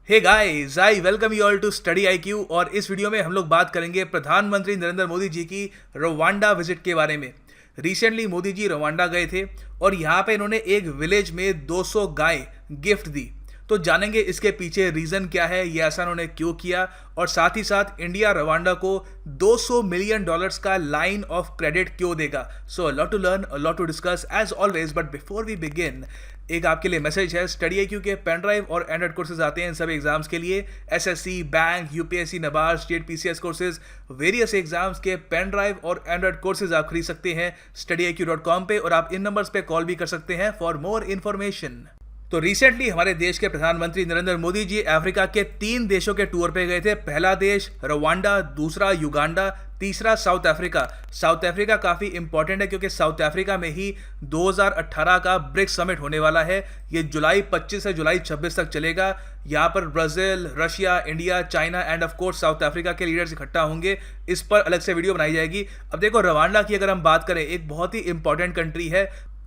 Hey guys, I welcome you all to Study IQ. और इस video में हम लोग बात करेंगे प्रधानमंत्री नरेंद्र मोदी जी की रवांडा विजिट के बारे में। रिसेंटली मोदी जी रवांडा गए थे और यहाँ पे इन्होंने एक विलेज में 200 गाय गिफ्ट दी। तो जानेंगे इसके पीछे रीजन क्या है, ये ऐसा उन्होंने क्यों किया, और साथ ही साथ इंडिया रवांडा को 200 मिलियन डॉलर्स का लाइन ऑफ क्रेडिट क्यों देगा। So lot to learn, lot to discuss as always, but before we begin एक आपके लिए मैसेज है। स्टडी आईक्यू के पेन ड्राइव और एंड्रॉइड कोर्सेज आते हैं इन सभी एग्जाम्स के लिए। SSC, bank, UPSC, NABARD, state PCS courses, various exams के पेन ड्राइव और एंड्रॉइड कोर्सेज आप खरीद सकते हैं studyIQ.com पे, और आप इन नंबर्स पे कॉल भी कर सकते हैं फॉर मोर इन्फॉर्मेशन। तो रिसेंटली हमारे देश के प्रधानमंत्री नरेंद्र मोदी जी अफ्रीका के 3 देशों के टूर पे गए थे। पहला देश रवांडा, दूसरा युगांडा, तीसरा साउथ अफ्रीका। साउथ अफ्रीका काफ़ी इंपॉर्टेंट है क्योंकि साउथ अफ्रीका में ही 2018 का ब्रिक्स समिट होने वाला है। ये जुलाई 25 से जुलाई 26 तक चलेगा। यहाँ पर Brazil, Russia, India, China end of course south Africa के लीडर्स इकट्ठा होंगे। इस पर अलग से वीडियो बनाई जाएगी। अब देखो, रवांडा की अगर हम बात करें, एक बहुत ही इंपॉर्टेंट कंट्री है।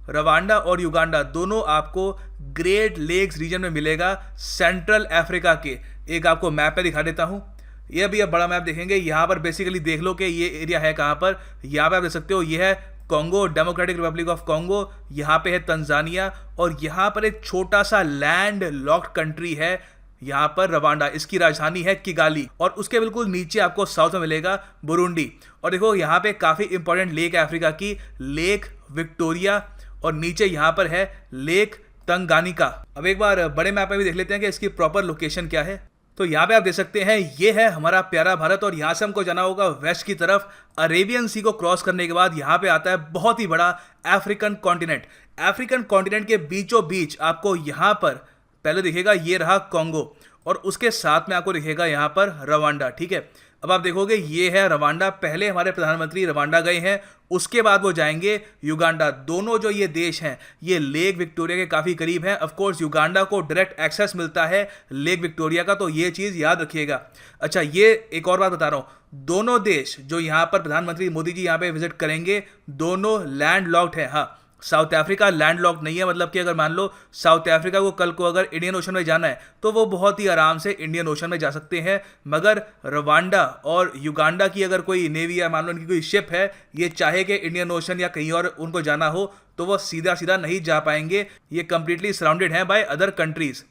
रवांडा और युगांडा दोनों आपको ग्रेट लेक्स रीजन में मिलेगा, सेंट्रल अफ्रीका के। एक आपको मैप पे दिखा देता हूँ। ये भी अब बड़ा मैप देखेंगे। यहाँ पर बेसिकली देख लो कि ये एरिया है कहाँ पर। यहाँ पे आप देख सकते हो, ये है Congo, democratic Republic of Congo. यहाँ पे है तंजानिया, और यहाँ पर एक छोटा सा लैंड लॉक्ड कंट्री है यहाँ पर रवांडा। इसकी राजधानी है किगाली, और उसके बिल्कुल नीचे आपको साउथ में मिलेगा बुरुंडी। और देखो, यहाँ पे काफ़ी इंपॉर्टेंट लेक है अफ्रीका की, लेक विक्टोरिया, और नीचे यहाँ पर है लेक तंगानिका। अब एक बार बड़े मैप में भी देख लेते हैं कि इसकी प्रॉपर लोकेशन क्या है। तो यहाँ पे आप देख सकते हैं, ये है हमारा प्यारा भारत, और यहाँ से हमको जाना होगा वेस्ट की तरफ। अरेबियन सी को क्रॉस करने के बाद यहाँ पे आता है बहुत ही बड़ा अफ्रीकन कॉन्टिनेंट। अफ्रीकन कॉन्टिनेंट के बीचों बीच आपको यहाँ पर पहले दिखेगा, ये रहा कॉन्गो, और उसके साथ में आपको दिखेगा यहाँ पर रवांडा। ठीक है, अब आप देखोगे ये है रवांडा। पहले हमारे प्रधानमंत्री रवांडा गए हैं, उसके बाद वो जाएंगे युगांडा। दोनों जो ये देश हैं, ये लेक विक्टोरिया के काफ़ी करीब हैं। ऑफ कोर्स युगांडा को डायरेक्ट एक्सेस मिलता है लेक विक्टोरिया का, तो ये चीज़ याद रखिएगा। अच्छा, ये एक और बात बता रहा हूँ, दोनों देश जो यहाँ पर प्रधानमंत्री मोदी जी यहाँ पे विजिट करेंगे, दोनों लैंड लॉक्ड है। हाँ, साउथ अफ्रीका लैंड लॉक्ड नहीं है, मतलब कि अगर मान लो साउथ अफ्रीका को कल को अगर इंडियन ओशन में जाना है तो वो बहुत ही आराम से इंडियन ओशन में जा सकते हैं। मगर रवांडा और युगांडा की अगर कोई नेवी या मान लो उनकी कोई शिप है, ये चाहे कि इंडियन ओशन या कहीं और उनको जाना हो, तो वो सीधा सीधा नहीं जा पाएंगे। ये कंप्लीटली सराउंडेड है बाय अदर कंट्रीज।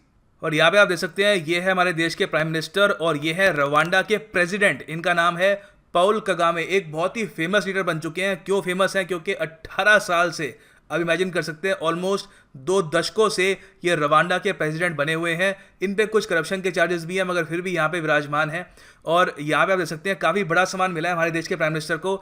और यहाँ पे आप देख सकते हैं, ये है हमारे देश के प्राइम मिनिस्टर, और ये है रवांडा के प्रेसिडेंट। इनका नाम है पॉल कगामे। एक बहुत ही फेमस लीडर बन चुके हैं। क्यों फेमस हैं? क्योंकि 18 साल से, अब इमेजिन कर सकते हैं, ऑलमोस्ट 2 दशकों से ये रवांडा के प्रेसिडेंट बने हुए हैं। इन पे कुछ करप्शन के चार्जेस भी हैं, मगर फिर भी यहाँ पे विराजमान है। और यहाँ पे आप देख सकते हैं, काफ़ी बड़ा सम्मान मिला है हमारे देश के प्राइम मिनिस्टर को।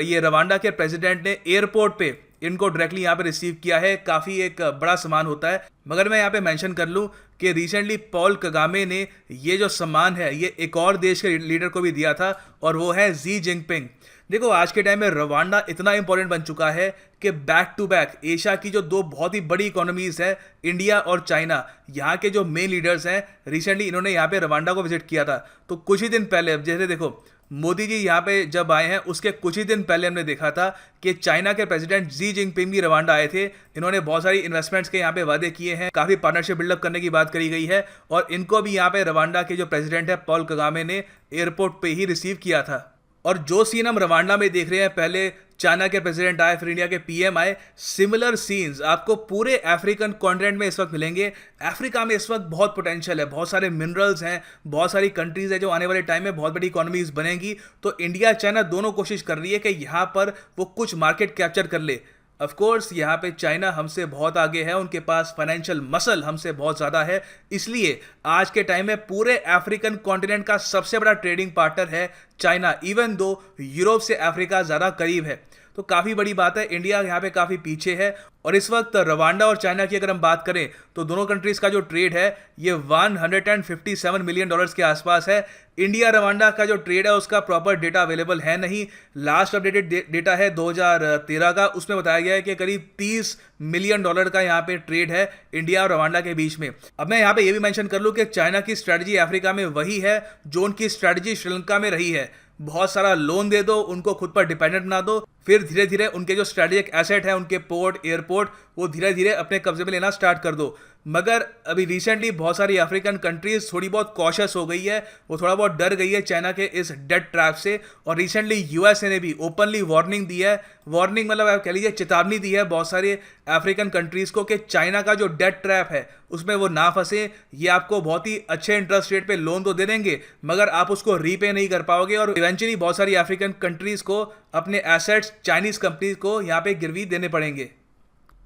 ये रवांडा के प्रेसिडेंट ने एयरपोर्ट पे इनको डायरेक्टली यहाँ पे रिसीव किया है। काफ़ी एक बड़ा सम्मान होता है। मगर मैं यहाँ पे मेंशन कर लूँ कि रिसेंटली पॉल कगामे ने ये जो सम्मान है, ये एक और देश के लीडर को भी दिया था, और वो है जी जिनपिंग। देखो, आज के टाइम में रवांडा इतना इंपॉर्टेंट बन चुका है कि बैक टू बैक एशिया की जो 2 बहुत ही बड़ी इकोनॉमीज है, इंडिया और चाइना, यहाँ के जो मेन लीडर्स हैं, रिसेंटली इन्होंने यहाँ पे रवांडा को विजिट किया था। तो कुछ ही दिन पहले, अब जैसे देखो, मोदी जी यहाँ पे जब आए हैं, उसके कुछ ही दिन पहले हमने देखा था कि चाइना के प्रेसिडेंट जी जिनपिंग भी रवांडा आए थे। इन्होंने बहुत सारी इन्वेस्टमेंट्स के यहाँ पे वादे किए हैं, काफ़ी पार्टनरशिप बिल्डअप करने की बात करी गई है, और इनको भी यहाँ पे रवांडा के जो प्रेसिडेंट है पॉल कगामे ने एयरपोर्ट पे ही रिसीव किया था। और जो सीन हम रवांडा में देख रहे हैं, पहले चाइना के प्रेसिडेंट आए, फिर इंडिया के पीएम आए, सिमिलर सीन्स आपको पूरे अफ्रीकन कॉन्टिनेंट में इस वक्त मिलेंगे। अफ्रीका में इस वक्त बहुत पोटेंशियल है, बहुत सारे मिनरल्स हैं, बहुत सारी कंट्रीज है जो आने वाले टाइम में बहुत बड़ी इकोनॉमीज बनेंगी। तो इंडिया चाइना दोनों कोशिश कर रही है कि यहाँ पर वो कुछ मार्केट कैप्चर कर ले। ऑफ कोर्स यहाँ पे चाइना हमसे बहुत आगे है, उनके पास फाइनेंशियल मसल हमसे बहुत ज़्यादा है, इसलिए आज के टाइम में पूरे अफ्रीकन कॉन्टिनेंट का सबसे बड़ा ट्रेडिंग पार्टनर है चाइना, इवन दो यूरोप से अफ्रीका ज़्यादा करीब है। तो काफ़ी बड़ी बात है, इंडिया यहाँ पे काफ़ी पीछे है। और इस वक्त रवांडा और चाइना की अगर हम बात करें, तो दोनों कंट्रीज़ का जो ट्रेड है ये 157 मिलियन डॉलर्स के आसपास है। इंडिया रवांडा का जो ट्रेड है उसका प्रॉपर डेटा अवेलेबल है नहीं। लास्ट अपडेटेड डेटा है 2013 का, उसमें बताया गया है कि करीब 30 मिलियन डॉलर का यहाँ पे ट्रेड है इंडिया और रवांडा के बीच में। अब मैं यहाँ पे ये भी मेंशन कर लूँ कि चाइना की स्ट्रैटेजी अफ्रीका में वही है जो उनकी स्ट्रैटेजी श्रीलंका में रही है। बहुत सारा लोन दे दो, उनको खुद पर डिपेंडेंट बना दो, फिर धीरे धीरे उनके जो स्ट्रेटेजिक एसेट है, उनके पोर्ट, एयरपोर्ट, वो धीरे धीरे अपने कब्जे में लेना स्टार्ट कर दो। मगर अभी रिसेंटली बहुत सारी अफ्रीकन कंट्रीज थोड़ी बहुत कॉशियस हो गई है, वो थोड़ा बहुत डर गई है चाइना के इस डेट ट्रैप से। और रिसेंटली यूएसए ने भी ओपनली वार्निंग दी है, वार्निंग मतलब आप कह लीजिए चेतावनी दी है बहुत सारे अफ्रीकन कंट्रीज को कि चाइना का जो डेट ट्रैप है उसमें वो ना फंसे। ये आपको बहुत ही अच्छे इंटरेस्ट रेट पे लोन तो दे देंगे मगर आप उसको रीपे नहीं कर पाओगे और इवेंचुअली बहुत सारी अफ्रीकन कंट्रीज को अपने एसेट्स चाइनीज कंपनीज को यहाँ पे गिरवी देने पड़ेंगे।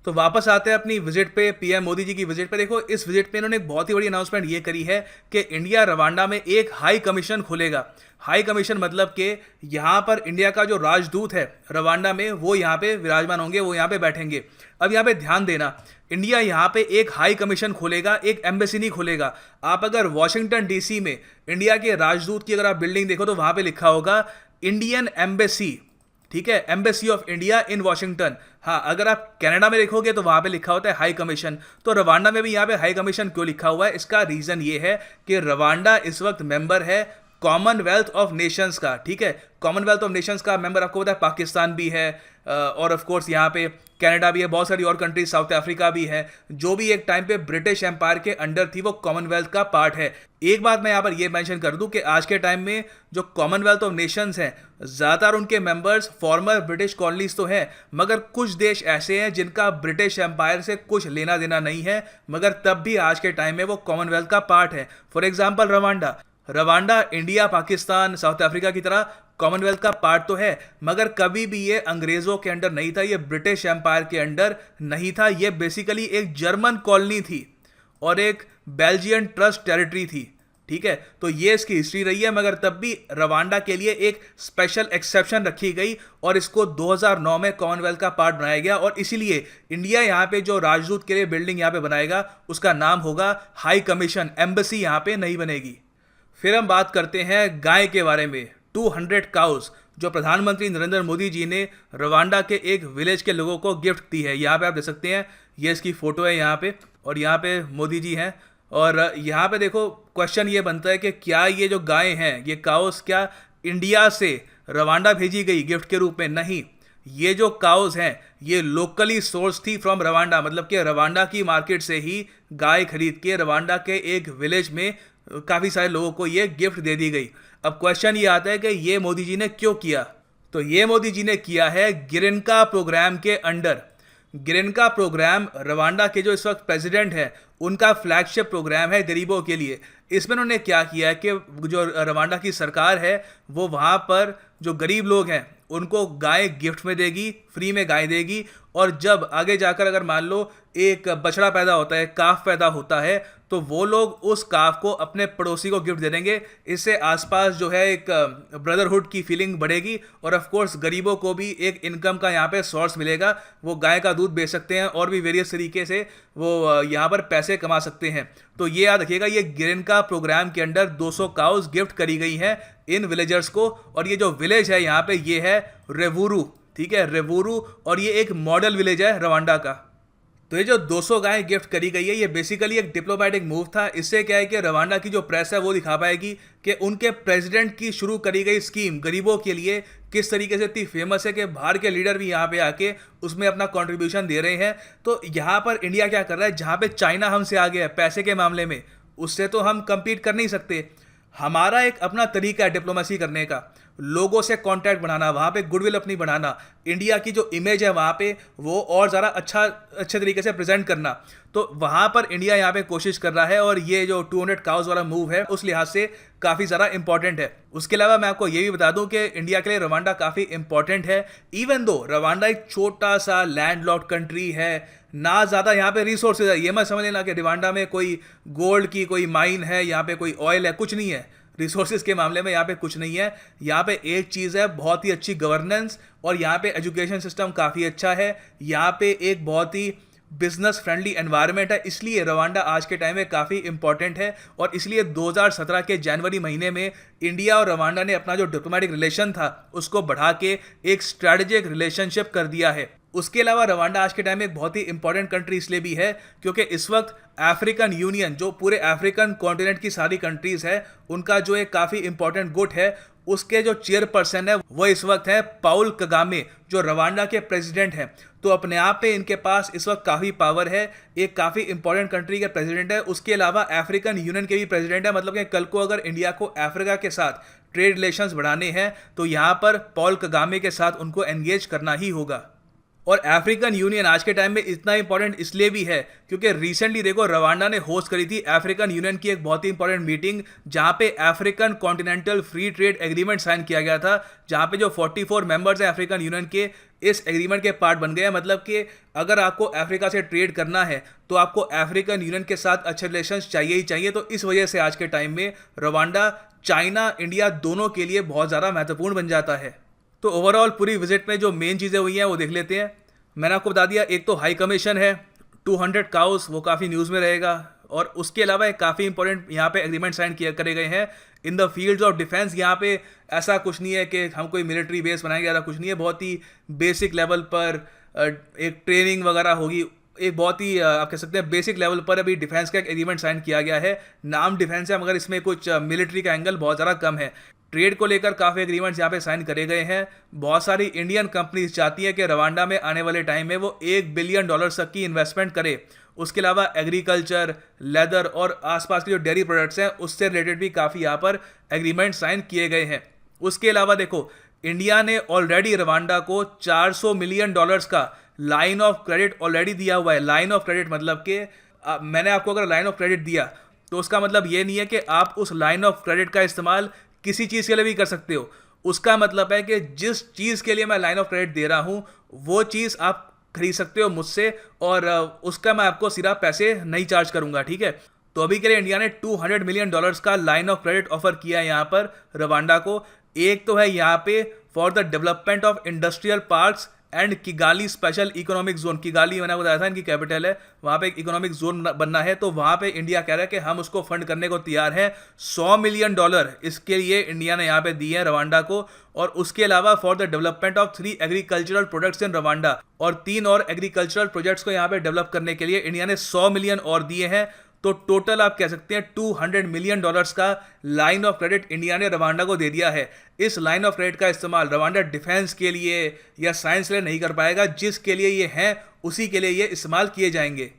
तो वापस आते हैं अपनी विजिट पे, पीएम मोदी जी की विजिट पे। देखो इस विजिट पे इन्होंने एक बहुत ही बड़ी अनाउंसमेंट ये करी है कि इंडिया रवांडा में एक हाई कमीशन खुलेगा। हाई कमीशन मतलब कि यहाँ पर इंडिया का जो राजदूत है रवांडा में वो यहाँ पे विराजमान होंगे, वो यहाँ पे बैठेंगे। अब यहाँ पे ध्यान देना, इंडिया यहाँ पे एक हाई कमीशन खोलेगा, एक एम्बेसी नहीं खोलेगा। आप अगर वॉशिंगटन डीसी में इंडिया के राजदूत की अगर आप बिल्डिंग देखो तो वहाँ पे लिखा होगा इंडियन एम्बेसी, ठीक है, embassy of India in Washington. हाँ, अगर आप कनाडा में लिखोगे तो वहां पे लिखा होता है हाई कमीशन। तो रवांडा में भी यहाँ पे हाई कमीशन क्यों लिखा हुआ है, इसका रीजन ये है कि रवांडा इस वक्त मेंबर है कॉमनवेल्थ ऑफ नेशंस का, ठीक है। कॉमनवेल्थ ऑफ नेशंस का मेंबर आपको पता है पाकिस्तान भी है और ऑफ कोर्स यहाँ पे कनाडा भी है, बहुत सारी और कंट्रीज, साउथ अफ्रीका भी है, जो भी एक टाइम पे ब्रिटिश एम्पायर के अंडर थी, वो कॉमनवेल्थ का पार्ट है। एक बात मैं यहाँ पर ये मेंशन कर दूं कि आज के टाइम में जो कॉमनवेल्थ ऑफ नेशंस हैं ज़्यादातर उनके मेंबर्स फॉर्मर ब्रिटिश कॉलोनीज तो हैं, मगर कुछ देश ऐसे हैं जिनका ब्रिटिश एम्पायर से कुछ लेना देना नहीं है, मगर तब भी आज के टाइम में वो कॉमनवेल्थ का पार्ट है। For example Rwanda India, Pakistan, south Africa की तरह कॉमनवेल्थ का पार्ट तो है, मगर कभी भी ये अंग्रेजों के अंडर नहीं था, ये ब्रिटिश एम्पायर के अंडर नहीं था। ये बेसिकली एक जर्मन कॉलोनी थी और एक बेल्जियन ट्रस्ट टेरिटरी थी, ठीक है। तो ये इसकी हिस्ट्री रही है, मगर तब भी रवांडा के लिए एक स्पेशल एक्सेप्शन रखी गई और इसको 2009 में कॉमनवेल्थ का पार्ट बनाया गया। और इसीलिए इंडिया यहाँ पे जो राजदूत के लिए बिल्डिंग यहाँ पे बनाएगा उसका नाम होगा हाई कमीशन, एम्बेसी यहाँ पे नहीं बनेगी। फिर हम बात करते हैं गाय के बारे में। 200 काउज जो प्रधानमंत्री नरेंद्र मोदी जी ने रवांडा के एक विलेज के लोगों को गिफ्ट दी है। यहाँ पे आप देख सकते हैं, ये इसकी फोटो है यहाँ पे, और यहाँ पे मोदी जी हैं। और यहाँ पे देखो क्वेश्चन ये बनता है कि क्या ये जो गायें हैं, ये काउस क्या इंडिया से रवांडा भेजी गई गिफ्ट के रूप में? नहीं, ये जो काउस हैं ये लोकली सोर्स थी फ्रॉम रवांडा, मतलब कि रवांडा की मार्केट से ही गाय खरीद के रवांडा के एक विलेज में काफ़ी सारे लोगों को ये गिफ्ट दे दी गई। अब क्वेश्चन ये आता है कि ये मोदी जी ने क्यों किया? तो ये मोदी जी ने किया है गिरिनका प्रोग्राम के अंडर। गिरिनका प्रोग्राम रवांडा के जो इस वक्त प्रेसिडेंट है उनका फ्लैगशिप प्रोग्राम है गरीबों के लिए। इसमें उन्होंने क्या किया है कि जो रवांडा की सरकार है वो वहाँ पर जो गरीब लोग हैं उनको गाय गिफ्ट में देगी, फ्री में गाय देगी, और जब आगे जाकर अगर मान लो एक बछड़ा पैदा होता है, काफ पैदा होता है, तो वो लोग उस काफ को अपने पड़ोसी को गिफ्ट दे देंगे। इससे आसपास जो है एक ब्रदरहुड की फीलिंग बढ़ेगी और ऑफ कोर्स गरीबों को भी एक इनकम का यहाँ पे सोर्स मिलेगा। वो गाय का दूध बेच सकते हैं और भी वेरियस तरीके से वो यहाँ पर पैसे कमा सकते हैं। तो ये याद रखिएगा, ये गिरिनका प्रोग्राम के अंडर 200 काउस गिफ्ट करी गई हैं इन विलेजर्स को। और ये जो विलेज है यहाँ पे ये है रेवुरू, ठीक है, रेवुरू, और ये एक मॉडल विलेज है रवांडा का। तो ये जो 200 गायें गिफ्ट करी गई है ये बेसिकली एक डिप्लोमेटिक मूव था। इससे क्या है कि रवांडा की जो प्रेस है वो दिखा पाएगी कि उनके प्रेसिडेंट की शुरू करी गई स्कीम गरीबों के लिए किस तरीके से इतनी फेमस है कि बाहर के लीडर भी यहाँ पे आके उसमें अपना कंट्रीब्यूशन दे रहे हैं। तो यहाँ पर इंडिया क्या कर रहा है, जहाँ पे चाइना हमसे आगे है पैसे के मामले में, उससे तो हम कम्पीट कर नहीं सकते। हमारा एक अपना तरीका है डिप्लोमेसी करने का, लोगों से कांटेक्ट बनाना, वहाँ पे गुडविल अपनी बढ़ाना, इंडिया की जो इमेज है वहाँ पे वो और ज़्यादा अच्छे तरीके से प्रेजेंट करना। तो वहाँ पर इंडिया यहाँ पे कोशिश कर रहा है और ये जो 200 काउस वाला मूव है उस लिहाज से काफ़ी ज़्यादा इंपॉर्टेंट है। उसके अलावा मैं आपको ये भी बता दूं कि इंडिया के लिए रवांडा काफ़ी इंपॉर्टेंट है। इवन दो रवांडा एक छोटा सा लैंडलॉक्ड कंट्री है, ना ज़्यादा यहाँ पे रिसोर्सेज है, ये मत समझ लेना कि रवांडा में कोई गोल्ड की कोई माइन है, यहाँ पे कोई ऑयल है, कुछ नहीं है। रिसोर्सेज के मामले में यहाँ पे कुछ नहीं है। यहाँ पे एक चीज़ है, बहुत ही अच्छी गवर्नेंस, और यहाँ पे एजुकेशन सिस्टम काफ़ी अच्छा है। यहाँ पे एक बहुत ही बिजनेस फ्रेंडली एनवायरनमेंट है, इसलिए रवांडा आज के टाइम में काफ़ी इंपॉर्टेंट है। और इसलिए 2017 के जनवरी महीने में इंडिया और रवांडा ने अपना जो डिप्लोमेटिक रिलेशन था उसको बढ़ा के एक स्ट्रैटेजिक रिलेशनशिप कर दिया है। उसके अलावा रवांडा आज के टाइम में एक बहुत ही इंपॉर्टेंट कंट्री इसलिए भी है क्योंकि इस वक्त अफ्रीकन यूनियन, जो पूरे अफ्रीकन कॉन्टिनेंट की सारी कंट्रीज़ है, उनका जो एक काफ़ी इंपॉर्टेंट गुट है उसके जो चेयरपर्सन है वो इस वक्त है पाउल कगामे, जो रवांडा के प्रेसिडेंट हैं। तो अपने आप पे इनके पास इस वक्त काफ़ी पावर है, एक काफ़ी इंपॉर्टेंट कंट्री के प्रेसिडेंट है। उसके अलावा अफ्रीकन यूनियन के भी प्रेसिडेंट है, मतलब कि कल को अगर इंडिया को अफ्रीका के साथ ट्रेड रिलेशंस बढ़ाने हैं तो यहाँ पर पॉल कगामे के साथ उनको एंगेज करना ही होगा। और अफ्रीकन यूनियन आज के टाइम में इतना इंपॉर्टेंट इसलिए भी है क्योंकि रिसेंटली देखो रवांडा ने होस्ट करी थी अफ्रीकन यूनियन की एक बहुत ही इंपॉर्टेंट मीटिंग, जहां पे African continental free trade agreement sign किया गया था, जहां पे जो 44 मेंबर्स हैं अफ्रीकन यूनियन के इस एग्रीमेंट के पार्ट बन गए हैं। मतलब कि अगर आपको अफ्रीका से ट्रेड करना है तो आपको अफ्रीकन यूनियन के साथ अच्छे रिलेशंस चाहिए ही चाहिए। तो इस वजह से आज के टाइम में रवांडा चाइना इंडिया दोनों के लिए बहुत ज़्यादा महत्वपूर्ण बन जाता है। तो ओवरऑल पूरी विजिट में जो मेन चीज़ें हुई हैं वो देख लेते हैं। मैंने आपको बता दिया, एक तो हाई कमीशन है 200 काउस, वो काफ़ी न्यूज़ में रहेगा। और उसके अलावा एक काफ़ी इंपॉर्टेंट यहाँ पे एग्रीमेंट साइन किया करे गए हैं in the fields of defence. यहाँ पे ऐसा कुछ नहीं है कि हम कोई मिलिट्री बेस बनाएंगे, ऐसा कुछ नहीं है। बहुत ही बेसिक लेवल पर एक ट्रेनिंग वगैरह होगी, एक बहुत ही आप कह सकते हैं बेसिक लेवल पर अभी डिफेंस का एक एग्रीमेंट साइन किया गया है। नाम डिफेंस है मगर इसमें कुछ मिलिट्री का एंगल बहुत ज़्यादा कम है। ट्रेड को लेकर काफ़ी एग्रीमेंट्स यहाँ पे साइन करे गए हैं। बहुत सारी इंडियन कंपनीज चाहती हैं कि रवांडा में आने वाले टाइम में वो $1 बिलियन तक की इन्वेस्टमेंट करे। उसके अलावा एग्रीकल्चर, लेदर और आसपास के जो डेयरी प्रोडक्ट्स हैं उससे रिलेटेड भी काफ़ी यहाँ पर एग्रीमेंट साइन किए गए हैं। उसके अलावा देखो इंडिया ने ऑलरेडी रवांडा को $400 मिलियन का लाइन ऑफ क्रेडिट ऑलरेडी दिया हुआ है। लाइन ऑफ क्रेडिट मतलब कि मैंने आपको अगर लाइन ऑफ क्रेडिट दिया तो उसका मतलब ये नहीं है कि आप उस लाइन ऑफ क्रेडिट का इस्तेमाल किसी चीज़ के लिए भी कर सकते हो। उसका मतलब है कि जिस चीज़ के लिए मैं लाइन ऑफ क्रेडिट दे रहा हूँ वो चीज़ आप खरीद सकते हो मुझसे, और उसका मैं आपको सिर्फ पैसे नहीं चार्ज करूँगा, ठीक है। तो अभी के लिए इंडिया ने $200 मिलियन का लाइन ऑफ क्रेडिट ऑफर किया है यहाँ पर रवांडा को। एक तो है यहाँ पे for the development of industrial parks and Kigali special economic zone. Kigali मैंने बताया था इनकी कैपिटल है, वहाँ पे एक इकोनॉमिक जोन बनना है। तो वहाँ पे इंडिया कह रहा है कि हम उसको फंड करने को तैयार हैं। $100 मिलियन इसके लिए इंडिया ने यहाँ पे दिए हैं रवांडा को। और उसके अलावा for the development of 3 agricultural products in Rwanda, और 3 और एग्रीकल्चरल प्रोजेक्ट्स को यहाँ पे डेवलप करने के लिए इंडिया ने $100 मिलियन और दिए हैं। तो टोटल आप कह सकते हैं $200 मिलियन का लाइन ऑफ क्रेडिट इंडिया ने रवांडा को दे दिया है। इस लाइन ऑफ क्रेडिट का इस्तेमाल रवांडा डिफेंस के लिए या साइंस के लिए नहीं कर पाएगा, जिसके लिए ये हैं उसी के लिए ये इस्तेमाल किए जाएंगे।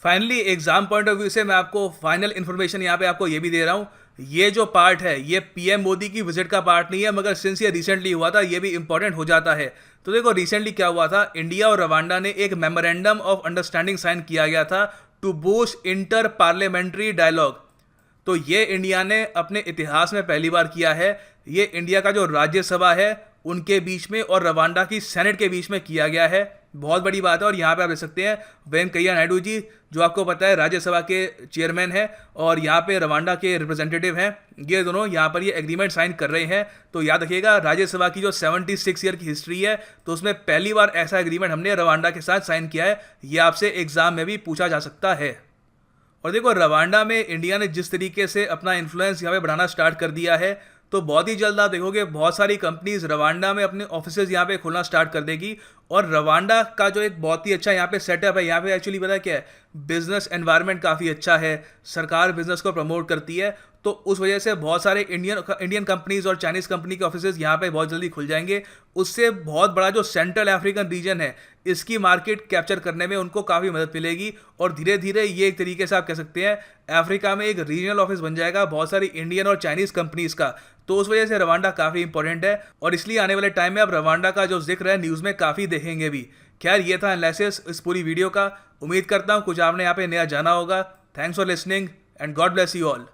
Finally exam point of view से मैं आपको फाइनल इन्फॉर्मेशन यहाँ पे आपको ये भी दे रहा हूँ। ये जो पार्ट है ये पीएम मोदी की विजिट का पार्ट नहीं है, मगर सिंस ये रिसेंटली हुआ था ये भी इंपॉर्टेंट हो जाता है। तो देखो रिसेंटली क्या हुआ था, इंडिया और रवांडा ने एक मेमोरेंडम ऑफ अंडरस्टैंडिंग साइन किया गया था to boost inter parliamentary dialogue. तो ये इंडिया ने अपने इतिहास में पहली बार किया है। ये इंडिया का जो राज्यसभा है उनके बीच में और रवांडा की सेनेट के बीच में किया गया है। बहुत बड़ी बात है। और यहाँ पे आप देख सकते हैं वेंकैया नायडू जी, जो आपको पता है राज्यसभा के चेयरमैन हैं और यहाँ पे रवांडा के रिप्रेजेंटेटिव हैं, ये दोनों यहाँ पर ये एग्रीमेंट साइन कर रहे हैं। तो याद रखिएगा राज्यसभा की जो 76 ईयर की हिस्ट्री है तो उसमें पहली बार ऐसा एग्रीमेंट हमने रवांडा के साथ साइन किया है। ये आपसे एग्जाम में भी पूछा जा सकता है। और देखो रवांडा में इंडिया ने जिस तरीके से अपना इन्फ्लुएंस यहाँ पे बढ़ाना स्टार्ट कर दिया है, तो बहुत ही जल्द आप देखोगे बहुत सारी कंपनीज रवांडा में अपने ऑफिसेज यहाँ पे खोलना स्टार्ट कर देगी। और रवांडा का जो एक बहुत ही अच्छा यहाँ पे सेटअप है, यहाँ पे एक्चुअली पता है क्या है, बिजनेस एनवायरनमेंट काफ़ी अच्छा है, सरकार बिजनेस को प्रमोट करती है। तो उस वजह से बहुत सारे इंडियन कंपनीज और चाइनीज़ कंपनी के ऑफिसेज यहाँ पे बहुत जल्दी खुल जाएंगे। उससे बहुत बड़ा जो सेंट्रल अफ्रीकन रीजन है इसकी मार्केट कैप्चर करने में उनको काफ़ी मदद मिलेगी। और धीरे धीरे ये एक तरीके से आप कह सकते हैं अफ्रीका में एक रीजनल ऑफिस बन जाएगा बहुत सारी इंडियन और चाइनीज़ कंपनीज का। तो उस वजह से रवांडा काफ़ी इंपॉर्टेंट है और इसलिए आने वाले टाइम में अब रवांडा का जो जिक्र है न्यूज़ में काफ़ी देखेंगे भी। खैर ये था एनालिसिस इस पूरी वीडियो का। उम्मीद करता हूँ कुछ आपने यहाँ पे नया जाना होगा। Thanks for listening and God bless you all.